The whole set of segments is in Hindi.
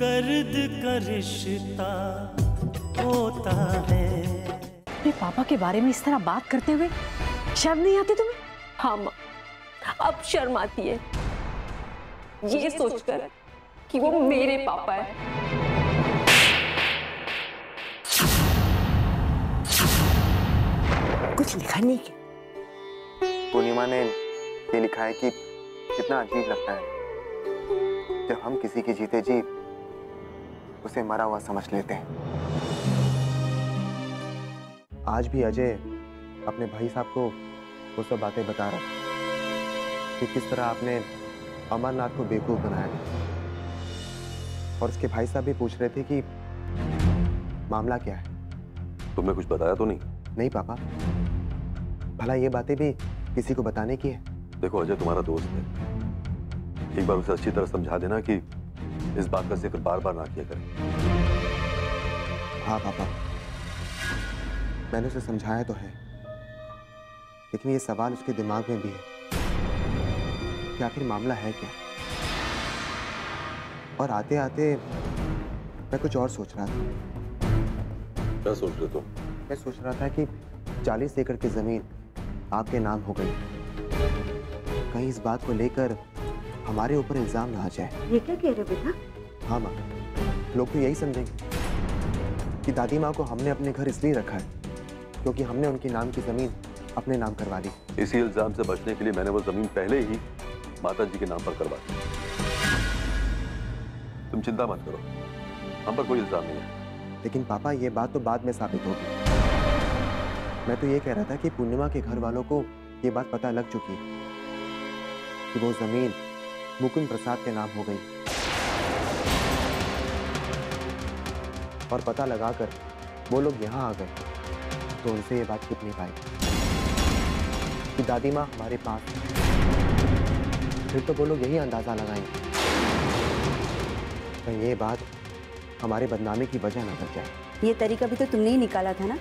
दर्द का रिश्ता होता है। अपने पापा के बारे में इस तरह बात करते हुए शर्म नहीं आती तुम्हें? हाँ माँ, अब शर्म आती है ये सोचकर कि वो मेरे पापा है। कुछ लिखा नहीं क्या? पूर्णिमा ने ये लिखा है कि कितना अजीब लगता है जब हम किसी की जीते जी उसे मरा हुआ समझ लेते हैं। आज भी अजय अपने भाई साहब को वो सब बातें बता रहा था कि किस तरह आपने अमरनाथ को बेवकूफ बनाया, और उसके भाई साहब भी पूछ रहे थे कि मामला क्या है। तुमने कुछ बताया तो नहीं? नहीं पापा, भला ये बातें भी किसी को बताने की है? देखो अजय तुम्हारा दोस्त है, एक बार उसे अच्छी तरह समझा देना कि इस बात का जिक्र बार बार ना किया करें। हाँ पापा, मैंने उसे समझाया तो है, लेकिन ये सवाल उसके दिमाग में भी है कि आखिर मामला है क्या। और आते आते मैं कुछ और सोच रहा था। क्या सोच रहे तुम? मैं सोच रहा था कि 40 एकड़ की जमीन आपके नाम हो गई, कहीं इस बात को लेकर हमारे ऊपर इल्जाम ना आ जाए। ये क्या कह रहे बेटा? हाँ माँ, लोग तो यही समझेंगे कि दादी माँ को हमने अपने घर इसलिए रखा है क्योंकि हमने उनके नाम की जमीन अपने नाम करवा दी। इसी इल्जाम से बचने के लिए मैंने वो जमीन पहले ही माता जी के नाम पर करवा दी। तुम चिंता मत करो, हम पर कोई इल्जाम नहीं है। लेकिन पापा, ये बात तो बाद में साबित होगी। मैं तो ये कह रहा था कि पूर्णिमा के घर वालों को ये बात पता लग चुकी है कि वो जमीन मुकुंद प्रसाद के नाम हो गई, और पता लगाकर वो लोग यहाँ आ गए तो उनसे ये बात छुप नहीं पाई कि दादी माँ हमारे पास है। फिर तो वो लोग यही अंदाजा लगाएंगे कहीं ये बात हमारे बदनामी की वजह न बन जाए। ये तरीका भी तो तुमने ही निकाला था ना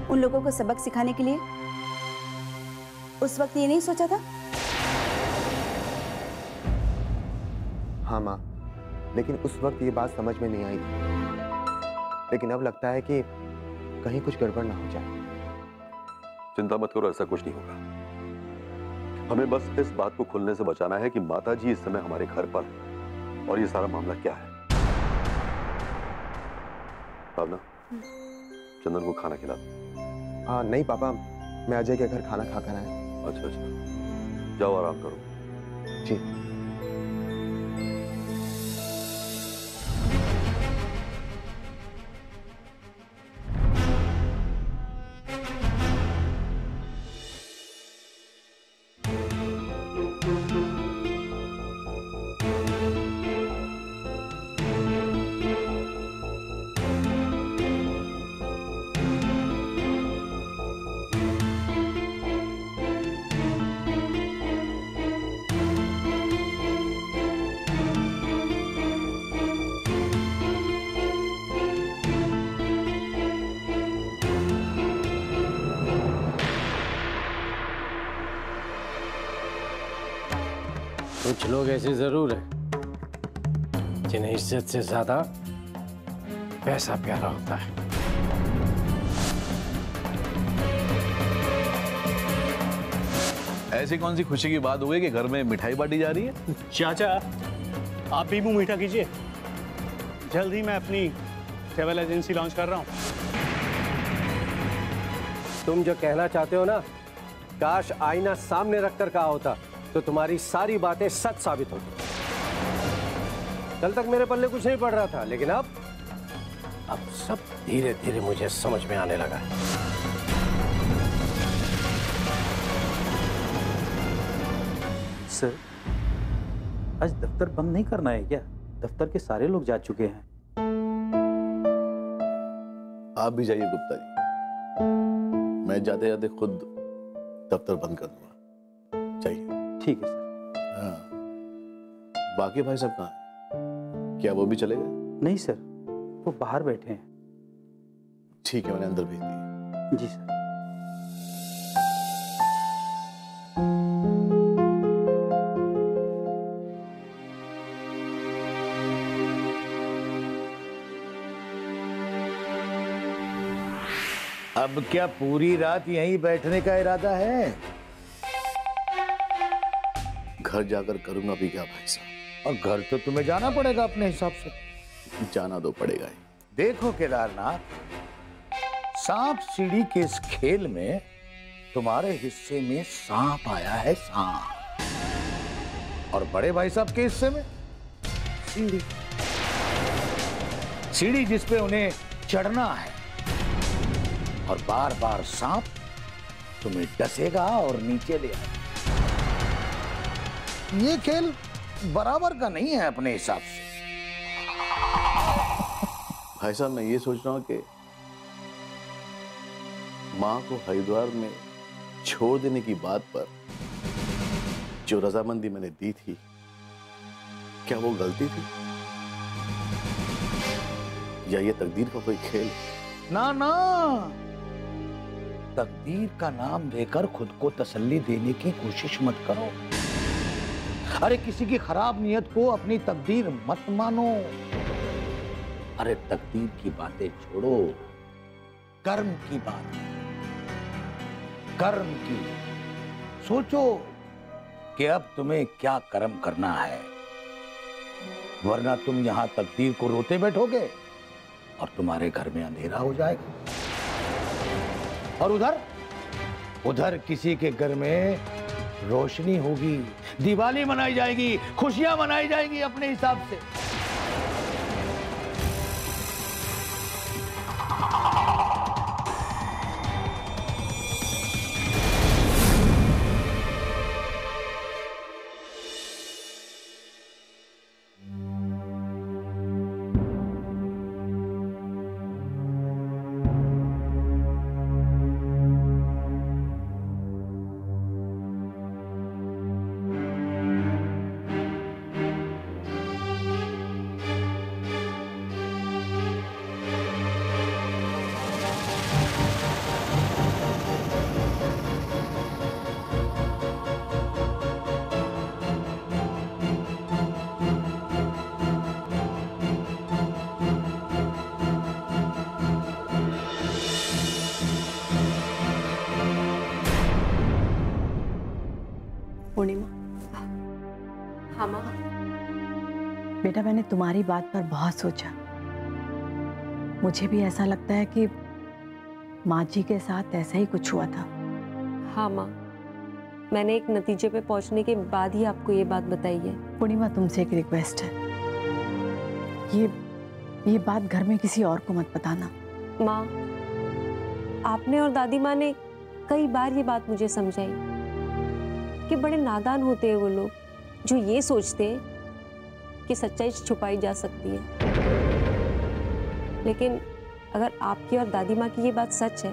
उन लोगों को सबक सिखाने के लिए। उस वक्त ये नहीं सोचा था? हाँ माँ, लेकिन उस वक्त ये बात समझ में नहीं आई थी। लेकिन अब लगता है कि कहीं कुछ गड़बड़ ना हो जाए। चिंता मत करो, ऐसा कुछ नहीं होगा। हमें बस इस बात को खुलने से बचाना है कि माता जी इस समय हमारे घर पर है और ये सारा मामला क्या है। भावना, चंदन को खाना खिला दो। हाँ नहीं पापा, मैं अजय के घर खाना खाकर आया। अच्छा अच्छा, जाओ आराम करो। जी। कुछ लोग ऐसे जरूर हैं जिन्हें इज्जत से ज्यादा पैसा प्यारा होता है। ऐसी कौन सी खुशी की बात हो गई कि घर में मिठाई बांटी जा रही है? चाचा, आप भी मुंह मीठा कीजिए। जल्द ही मैं अपनी ट्रैवल एजेंसी लॉन्च कर रहा हूँ। तुम जो कहना चाहते हो ना, काश आईना सामने रखकर कहा होता तो तुम्हारी सारी बातें सच साबित होती। कल तक मेरे पल्ले कुछ नहीं पड़ रहा था, लेकिन अब सब धीरे धीरे मुझे समझ में आने लगा है। सर, आज दफ्तर बंद नहीं करना है क्या? दफ्तर के सारे लोग जा चुके हैं। आप भी जाइए गुप्ता जी, मैं जाते जाते खुद दफ्तर बंद कर दूंगा। चाहिए? ठीक है सर। हाँ, बाकी भाई सब कहाँ हैं? क्या वो भी चले गए? नहीं सर, वो बाहर बैठे हैं। ठीक है, मैंने अंदर भेज दिया। जी सर। अब क्या पूरी रात यहीं बैठने का इरादा है? घर जाकर करूंगा भी क्या भाई साहब? और घर तो तुम्हें जाना पड़ेगा अपने हिसाब से। जाना तो पड़ेगा ही। देखो केदारनाथ, सांप सीढ़ी के इस खेल में तुम्हारे हिस्से में सांप आया है, सांप। और बड़े भाई साहब के हिस्से में सीढ़ी। सीढ़ी जिस पे उन्हें चढ़ना है, और बार बार सांप तुम्हें डसेगा और नीचे ले आएगा। ये खेल बराबर का नहीं है अपने हिसाब से। भाई साहब, मैं ये सोच रहा हूं कि मां को हरिद्वार में छोड़ देने की बात पर जो रजामंदी मैंने दी थी, क्या वो गलती थी या ये तकदीर का कोई खेल? ना ना, तकदीर का नाम लेकर खुद को तसल्ली देने की कोशिश मत करो। अरे किसी की खराब नियत को अपनी तकदीर मत मानो। अरे तकदीर की बातें छोड़ो, कर्म की बात, कर्म की सोचो कि अब तुम्हें क्या कर्म करना है, वरना तुम यहां तकदीर को रोते बैठोगे और तुम्हारे घर में अंधेरा हो जाएगा। और उधर किसी के घर में रोशनी होगी, दिवाली मनाई जाएगी, खुशियां मनाई जाएगी अपने हिसाब से। पूर्णिमा। हाँ माँ। बेटा, मैंने तुम्हारी बात पर बहुत सोचा। मुझे भी ऐसा लगता है कि माँ जी के साथ ऐसा ही कुछ हुआ था। हाँ माँ, मैंने एक नतीजे पे पहुंचने के बाद ही आपको ये बात बताई है। पूर्णिमा, तुमसे एक रिक्वेस्ट है, ये बात घर में किसी और को मत बताना। माँ, आपने और दादी माँ ने कई बार ये बात मुझे समझाई कि बड़े नादान होते हैं वो लोग जो ये सोचते हैं कि सच्चाई छुपाई जा सकती है। लेकिन अगर आपकी और दादी माँ की ये बात सच है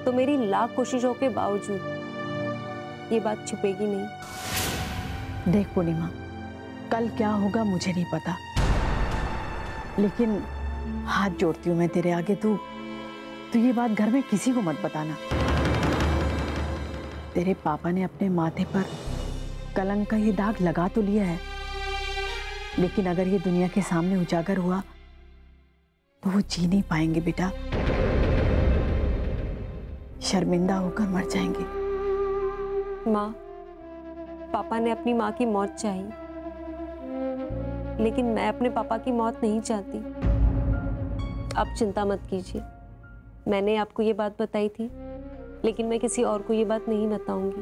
तो मेरी लाख कोशिशों के बावजूद ये बात छुपेगी नहीं। देख पूर्णिमा, कल क्या होगा मुझे नहीं पता, लेकिन हाथ जोड़ती हूँ मैं तेरे आगे, तू ये बात घर में किसी को मत बताना। तेरे पापा ने अपने माथे पर कलंक का ये दाग लगा तो लिया है, लेकिन अगर ये दुनिया के सामने उजागर हुआ तो वो जी नहीं पाएंगे बेटा, शर्मिंदा होकर मर जाएंगे। माँ, पापा ने अपनी माँ की मौत चाही, लेकिन मैं अपने पापा की मौत नहीं चाहती। आप चिंता मत कीजिए, मैंने आपको ये बात बताई थी, लेकिन मैं किसी और को ये बात नहीं बताऊंगी।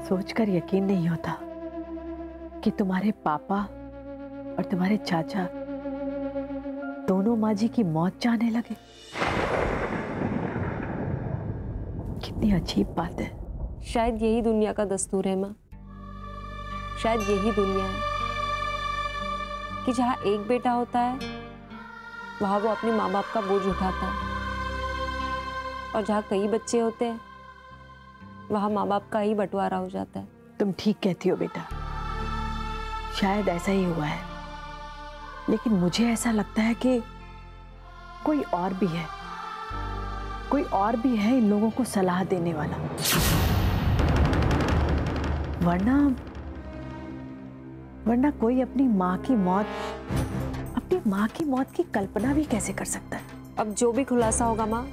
सोचकर यकीन नहीं होता कि तुम्हारे पापा और तुम्हारे चाचा दोनों माँ जी की मौत चाहने लगे। कितनी अजीब बात है। शायद यही दुनिया का दस्तूर है माँ, शायद यही दुनिया है कि जहाँ एक बेटा होता है वहाँ वो अपने माँ बाप का बोझ उठाता है, और जहाँ कई बच्चे होते हैं वहाँ माँ बाप का ही बंटवारा हो जाता है। तुम ठीक कहती हो बेटा, शायद ऐसा ही हुआ है, लेकिन मुझे ऐसा लगता है कि कोई और भी है, कोई और भी है इन लोगों को सलाह देने वाला, वरना कोई अपनी माँ की मौत की कल्पना भी कैसे कर सकता है। अब जो भी खुलासा होगा माँ,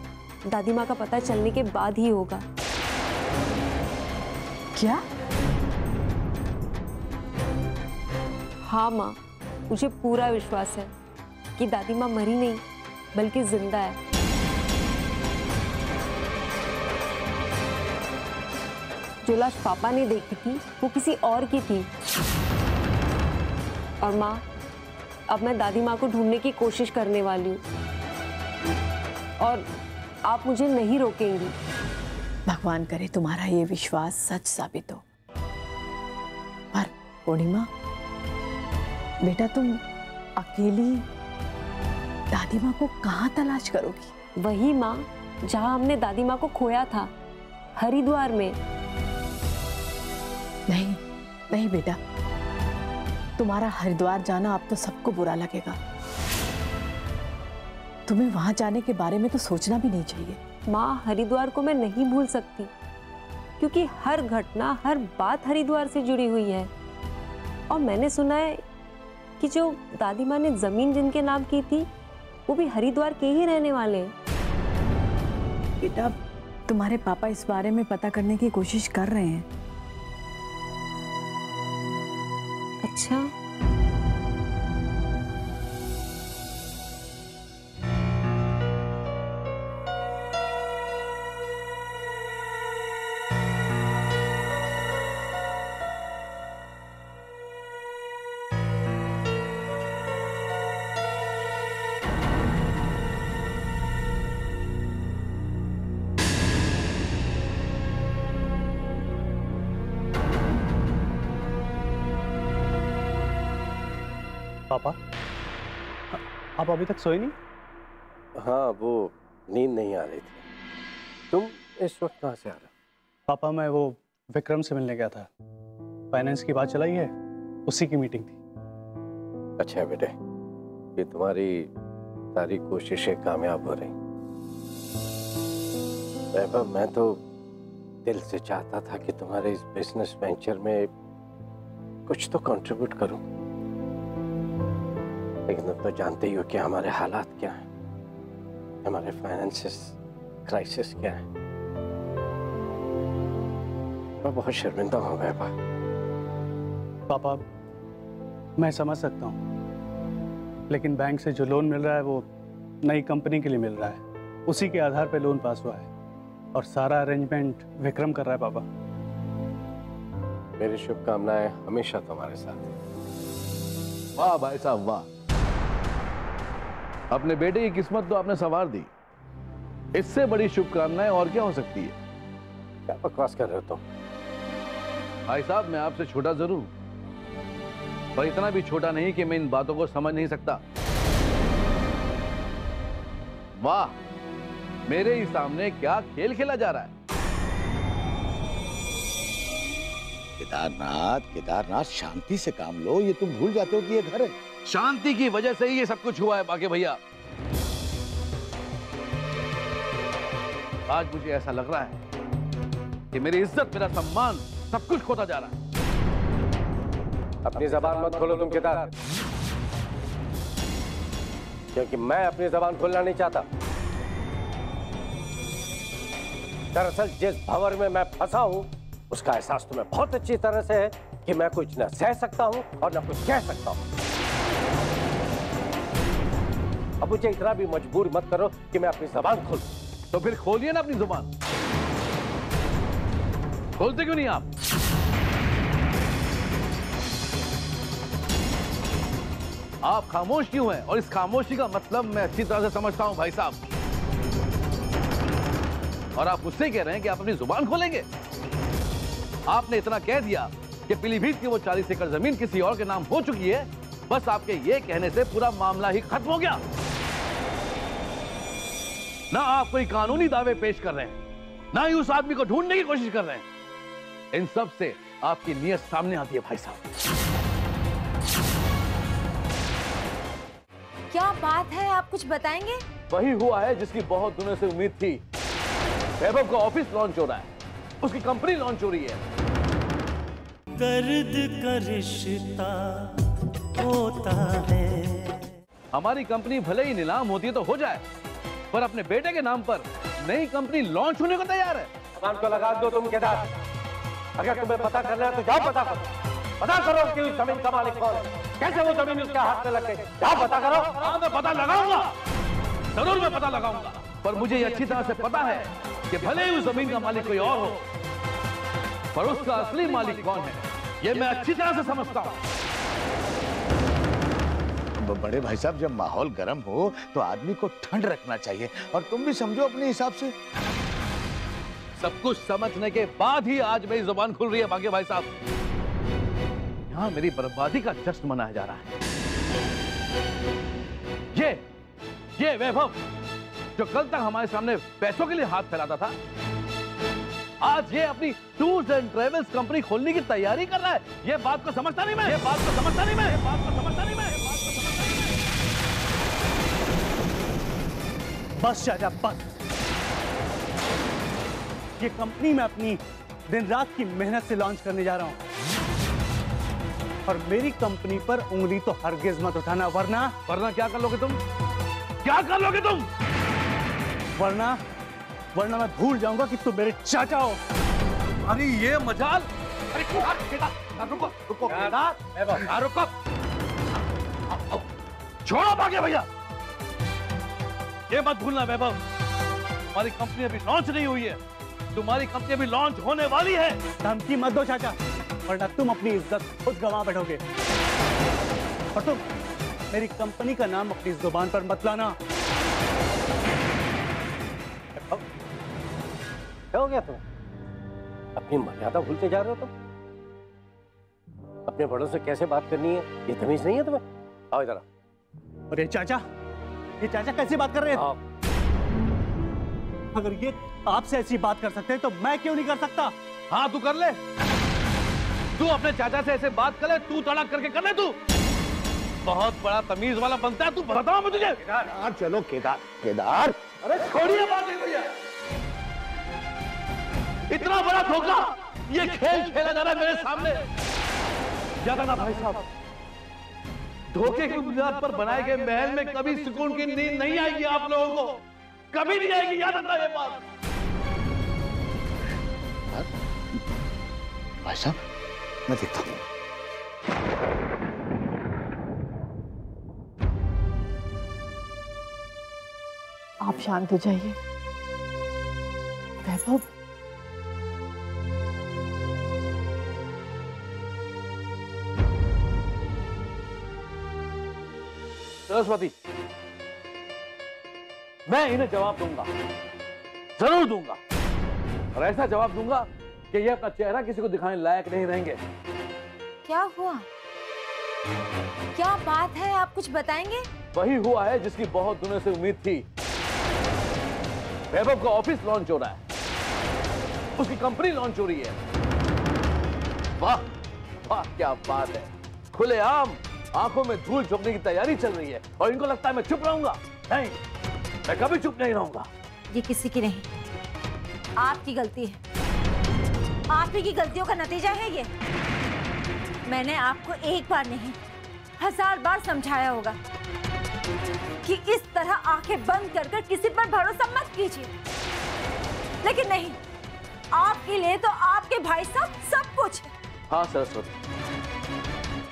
दादी माँ का पता चलने के बाद ही होगा। क्या? हाँ माँ, मुझे पूरा विश्वास है कि दादी माँ मरी नहीं बल्कि जिंदा है। जो लाश पापा ने देखी थी वो किसी और की थी। और माँ, अब मैं दादी माँ को ढूंढने की कोशिश करने वाली हूँ और आप मुझे नहीं रोकेंगी। भगवान करे तुम्हारा ये विश्वास सच साबित हो। पर पूर्णिमा बेटा, तुम अकेली दादी माँ को कहाँ तलाश करोगी? वही माँ जहाँ हमने दादी माँ को खोया था, हरिद्वार में। नहीं नहीं बेटा, तुम्हारा हरिद्वार जाना अब तो सबको बुरा लगेगा। तुम्हें वहां जाने के बारे में तो सोचना भी नहीं चाहिए। माँ, हरिद्वार को मैं नहीं भूल सकती क्योंकि हर घटना, हर बात हरिद्वार से जुड़ी हुई है। और मैंने सुना है कि जो दादी माँ ने जमीन जिनके नाम की थी वो भी हरिद्वार के ही रहने वाले हैं। बेटा, तुम्हारे पापा इस बारे में पता करने की कोशिश कर रहे हैं। अच्छा, पापा, आप अभी तक सोए नहीं? हाँ, वो नींद नहीं आ रही थी। तुम इस वक्त कहाँ से आ रहे? पापा, मैं वो विक्रम से मिलने गया था। फाइनेंस की बात चलाई है, उसी की मीटिंग थी। अच्छा है बेटे, ये तुम्हारी सारी कोशिशें कामयाब हो रही। वैभव, मैं तो दिल से चाहता था कि तुम्हारे इस बिजनेस वेंचर में कुछ तो कंट्रीब्यूट करूं, लेकिन अब तो जानते ही हो कि हमारे हालात क्या हैं, हमारे फाइनेंसिस क्राइसिस क्या है। मैं बहुत शर्मिंदा हूं वैभव। पापा, मैं समझ सकता हूँ, लेकिन बैंक से जो लोन मिल रहा है वो नई कंपनी के लिए मिल रहा है। उसी के आधार पे लोन पास हुआ है और सारा अरेंजमेंट विक्रम कर रहा है। पापा, मेरी शुभकामनाएं हमेशा तुम्हारे साथ हैं। वाह भाई साहब वाह, अपने बेटे की किस्मत तो आपने संवार दी। इससे बड़ी शुभकामनाएं और क्या हो सकती है? क्या बकवास कर रहे हो तुम? भाई साहब, मैं आपसे छोटा जरूर, पर इतना भी छोटा नहीं कि मैं इन बातों को समझ नहीं सकता। वाह, मेरे ही सामने क्या खेल खेला जा रहा है। केदारनाथ, केदारनाथ, शांति से काम लो। ये तुम भूल जाते हो कि ये घर है। शांति की वजह से ही ये सब कुछ हुआ है बाके भैया। आज मुझे ऐसा लग रहा है कि मेरी इज्जत, मेरा सम्मान, सब कुछ खोता जा रहा है। अपनी जबान मत खोलो तुम केदार, क्योंकि मैं अपनी जबान खोलना नहीं चाहता। दरअसल जिस भंवर में मैं फंसा हूं उसका एहसास तुम्हें बहुत अच्छी तरह से है कि मैं कुछ न सह सकता हूं और न कुछ कह सकता हूं। अब मुझे इतना भी मजबूर मत करो कि मैं अपनी जबान खोल। तो फिर खोलिए ना अपनी जुबान। खोलते क्यों नहीं आप? आप खामोश क्यों हैं? और इस खामोशी का मतलब मैं अच्छी तरह से समझता हूं भाई साहब। और आप मुझसे कह रहे हैं कि आप अपनी जुबान खोलेंगे? आपने इतना कह दिया कि पीलीभीत की वो 40 एकड़ जमीन किसी और के नाम हो चुकी है। बस आपके ये कहने से पूरा मामला ही खत्म हो गया। ना आप कोई कानूनी दावे पेश कर रहे हैं, ना ही उस आदमी को ढूंढने की कोशिश कर रहे हैं। इन सब से आपकी नीयत सामने आती है भाई साहब। क्या बात है, आप कुछ बताएंगे? वही हुआ है जिसकी बहुत दिनों से उम्मीद थी। वैभव का ऑफिस लॉन्च हो रहा है, उसकी कंपनी लॉन्च हो रही है। दर्द का रिश्ता होता है। हमारी कंपनी भले ही नीलाम होती है तो हो जाए, पर अपने बेटे के नाम पर नई कंपनी लॉन्च होने को तैयार है। जबान को लगा दो तुम केदार। अगर तुम्हें पता करना है तो जाओ पता करो। पता करो कि उस जमीन का मालिक कौन है, कैसे वो जमीन उसके हाथ में लग गई। जाओ पता करो। हाँ, मैं पता लगाऊंगा, जरूर मैं पता लगाऊंगा। पर मुझे ये अच्छी तरह से पता है कि भले ही उस जमीन का मालिक कोई और हो, पर उसका असली मालिक कौन है ये मैं अच्छी तरह से समझता हूँ। बड़े भाई साहब, जब माहौल गर्म हो तो आदमी को ठंड रखना चाहिए, और तुम भी समझो अपने हिसाब से। सब कुछ समझने के बाद ही आज मेरी जुबान खुल रही है भाग्य भाई साहब। यहाँ मेरी बर्बादी का जश्न मनाया जा रहा है। ये वैभव जो कल तक हमारे सामने पैसों के लिए हाथ फैलाता था, आज ये अपनी टूर्स एंड ट्रेवल्स कंपनी खोलने की तैयारी कर रहा है। ये बात को समझता नहीं मैं, ये बात को समझता नहीं मैं, ये बात को समझता नहीं मैं। बस चाचा बस। ये कंपनी मैं अपनी दिन रात की मेहनत से लॉन्च करने जा रहा हूं, और मेरी कंपनी पर उंगली तो हरगिज मत उठाना, वरना क्या कर लोगे तुम? क्या कर लोगे तुम? वरना मैं भूल जाऊंगा कि तुम मेरे चाचा हो। अरे ये मजाल! अरे रुको रुको रुको, छोड़ो भाग्य भैया। ये मत भूलना वैभव, तुम्हारी कंपनी अभी लॉन्च नहीं हुई है, तुम्हारी कंपनी अभी लॉन्च होने वाली है। धमकी मत दो चाचा, वरना तुम अपनी इज्जत खुद गंवा बैठोगे। और तुम मेरी कंपनी का नाम अपनी जुबान पर मत लाना। क्या हो गया तुम? अपनी मर्यादा भूलते जा रहे हो तुम। अपने बड़ों से कैसे बात करनी है ये तमीज नहीं है तुम्हें? आओ इधर। और ये चाचा कैसी बात कर रहे हैं? अगर ये आपसे ऐसी बात कर सकते हैं तो मैं क्यों नहीं कर सकता? हाँ तू कर ले, तू अपने चाचा से ऐसे बात कर ले, तू तड़क करके कर ले। तू बहुत बड़ा तमीज वाला बनता है, तू बताओ मैं तुझे। केदार चलो, केदार। अरे छोड़िए बात भैया, इतना बड़ा धोखा ये खेल खेला जा रहा है मेरे सामने। याद आना भाई साहब, धोखे की बुनियाद पर बनाए गए महल में कभी सुकून की नींद नहीं आएगी आप लोगों को, कभी नहीं आएगी। याद रखना ये बात। भाई साहब मैं देखता हूं। आप शांत हो जाइए वैभव। सरस्वती, मैं इन्हें जवाब दूंगा, जरूर दूंगा, और ऐसा जवाब दूंगा कि ये अपना चेहरा किसी को दिखाने लायक नहीं रहेंगे। क्या हुआ? क्या बात है, आप कुछ बताएंगे? वही हुआ है जिसकी बहुत दिनों से उम्मीद थी। वैभव का ऑफिस लॉन्च हो रहा है, उसकी कंपनी लॉन्च हो रही है। वाह वाह क्या बात है, खुलेआम आंखों में धूल झोंकने की तैयारी चल रही है, और इनको लगता है मैं चुप रहूंगा। नहीं, मैं कभी चुप नहीं रहूंगा। ये किसी की नहीं, आपकी गलती है। आप ही की गलतियों का नतीजा है ये। मैंने आपको एक बार नहीं 1000 बार समझाया होगा कि इस तरह आंखें बंद कर कर किसी पर भरोसा मत कीजिए, लेकिन नहीं, आपके लिए तो आपके भाई साहब सब कुछ है। हाँ सरस्वती,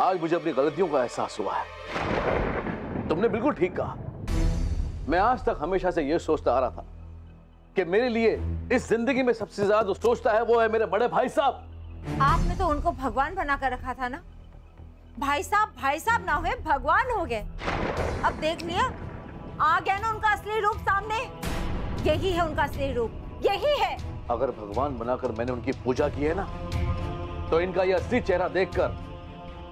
आज मुझे अपनी गलतियों का एहसास हुआ है। तुमने बिल्कुल ठीक कहा। मैं आज तक हमेशा से यह सोचता आ रहा था कि मेरे लिए इस जिंदगी में सबसे ज्यादा जो सोचता है वो है मेरे बड़े भाई साहब। आपने तो उनको भगवान बना कर रखा था ना। भाई साहब ना हुए, भगवान हो गए। अब देख लिया, आ गया ना उनका असली रूप सामने। यही है उनका असली रूप, यही है। अगर भगवान बनाकर मैंने उनकी पूजा की है ना, तो इनका यह असली चेहरा देखकर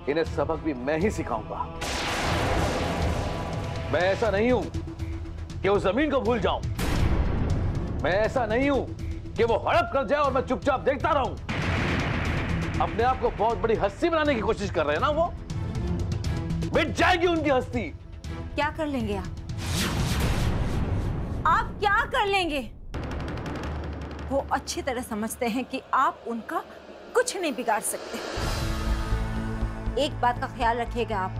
इन्हें सबक भी मैं ही सिखाऊंगा। मैं ऐसा नहीं हूं कि वो जमीन को भूल जाऊं, मैं ऐसा नहीं हूं कि वो हड़प कर जाए और मैं चुपचाप देखता रहूं। अपने आप को बहुत बड़ी हस्ती बनाने की कोशिश कर रहे हैं ना वो। मिट जाएगी उनकी हस्ती। क्या कर लेंगे आप क्या कर लेंगे? वो अच्छी तरह समझते हैं कि आप उनका कुछ नहीं बिगाड़ सकते। एक बात का ख्याल रखिएगा, आप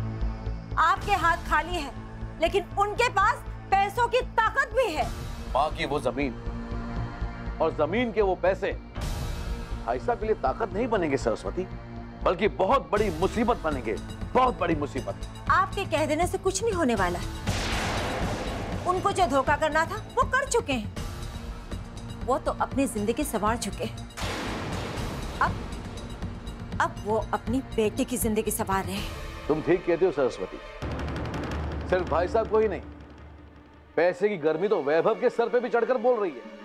आपके हाथ खाली है, लेकिन उनके पास पैसों की ताकत भी है। माँ की वो जमीन और जमीन के वो पैसे भाई साहब के लिए ताकत नहीं बनेंगे सरस्वती, बल्कि बहुत बड़ी मुसीबत बनेंगे, बहुत बड़ी मुसीबत। आपके कह देने से कुछ नहीं होने वाला। उनको जो धोखा करना था वो कर चुके हैं। वो तो अपनी जिंदगी संवार चुके हैं। अब वो अपनी बेटी की जिंदगी संवार रहे हैं। तुम ठीक कहते हो सरस्वती। सिर्फ भाई साहब को ही नहीं, पैसे की गर्मी तो वैभव के सर पे भी चढ़कर बोल रही है।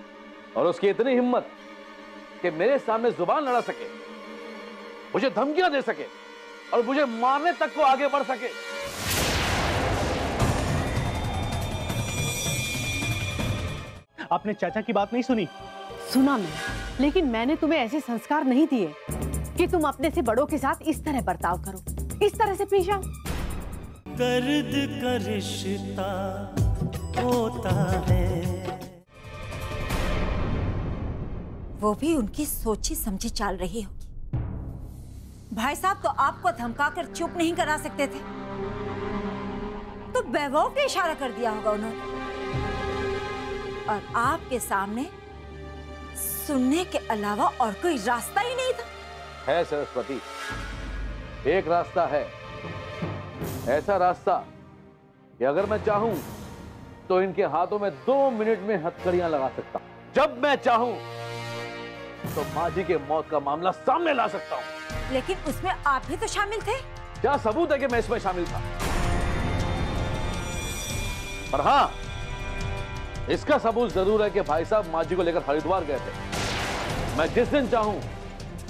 और उसकी इतनी हिम्मत कि मेरे सामने जुबान लड़ा सके, मुझे धमकियां दे सके और मुझे मारने तक को आगे बढ़ सके। आपने चाचा की बात नहीं सुनी? सुना मैं, लेकिन मैंने तुम्हें ऐसे संस्कार नहीं दिए कि तुम अपने से बड़ों के साथ इस तरह बर्ताव करो, इस तरह से पेश आओ। दर्द का रिश्ता होता है। वो भी उनकी सोची समझी चाल रही होगी। भाई साहब तो आपको धमकाकर चुप नहीं करा सकते थे, तो वैभव को इशारा कर दिया होगा उन्होंने। और आपके सामने सुनने के अलावा और कोई रास्ता ही नहीं था। है सरस्वती, एक रास्ता है, ऐसा रास्ता कि अगर मैं चाहूं तो इनके हाथों में 2 मिनट में हथकड़ियां लगा सकता हूं। जब मैं चाहूं तो माँ जी के मौत का मामला सामने ला सकता हूं। लेकिन उसमें आप भी तो शामिल थे। क्या सबूत है कि मैं इसमें शामिल था? पर हाँ, इसका सबूत जरूर है कि भाई साहब माँ जी को लेकर हरिद्वार गए थे। मैं जिस दिन चाहूं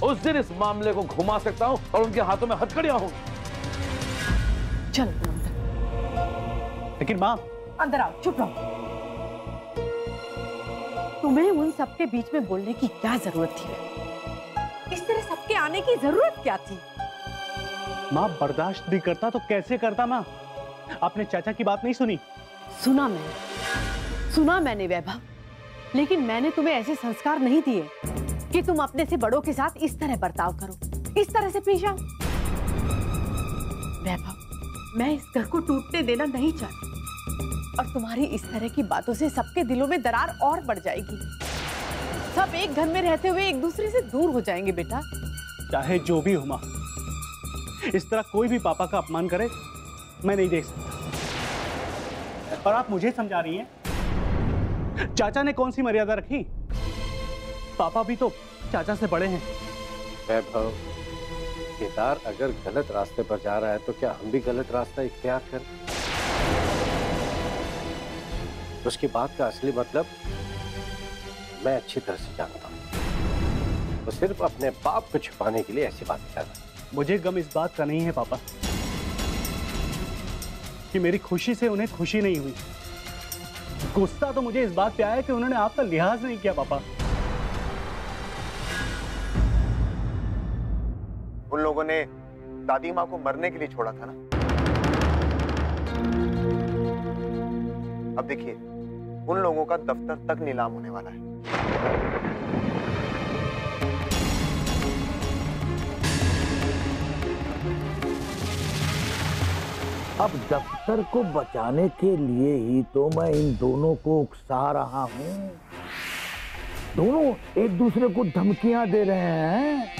उस दिन इस मामले को घुमा सकता हूं और उनके हाथों में हथकड़ियां होंगी। चल लेकिन माँ, अंदर आओ, चुप रहो। तुम्हें उन सबके बीच में बोलने की क्या जरूरत थी? इस तरह सबके आने की जरूरत क्या थी? माँ, बर्दाश्त भी करता तो कैसे करता माँ? आपने चाचा की बात नहीं सुनी? सुना मैंने वैभव, लेकिन मैंने तुम्हें ऐसे संस्कार नहीं दिए कि तुम अपने से बड़ों के साथ इस तरह बर्ताव करो, इस तरह से पेश आओ। वैभव, मैं इस घर को टूटने देना नहीं चाहती, और तुम्हारी इस तरह की बातों से सबके दिलों में दरार और बढ़ जाएगी। सब एक घर में रहते हुए एक दूसरे से दूर हो जाएंगे बेटा। चाहे जो भी हो माँ, इस तरह कोई भी पापा का अपमान करे मैं नहीं देख सकता। और आप मुझे समझा रही हैं? चाचा ने कौन सी मर्यादा रखी? पापा भी तो चाचा से बड़े हैं। वैभव, केदार अगर गलत रास्ते पर जा रहा है तो क्या हम भी गलत रास्ता इख्तियार करें? उसकी बात का असली मतलब मैं अच्छी तरह से जानता हूं। वो सिर्फ अपने बाप को छुपाने के लिए ऐसी बात कर रहा है। मुझे गम इस बात का नहीं है पापा कि मेरी खुशी से उन्हें खुशी नहीं हुई। गुस्सा तो मुझे इस बात पे आया कि उन्होंने आपका लिहाज नहीं किया पापा। उन लोगों ने दादी माँ को मरने के लिए छोड़ा था ना। अब देखिए, उन लोगों का दफ्तर तक नीलाम होने वाला है। अब दफ्तर को बचाने के लिए ही तो मैं इन दोनों को उकसा रहा हूं। दोनों एक दूसरे को धमकियां दे रहे हैं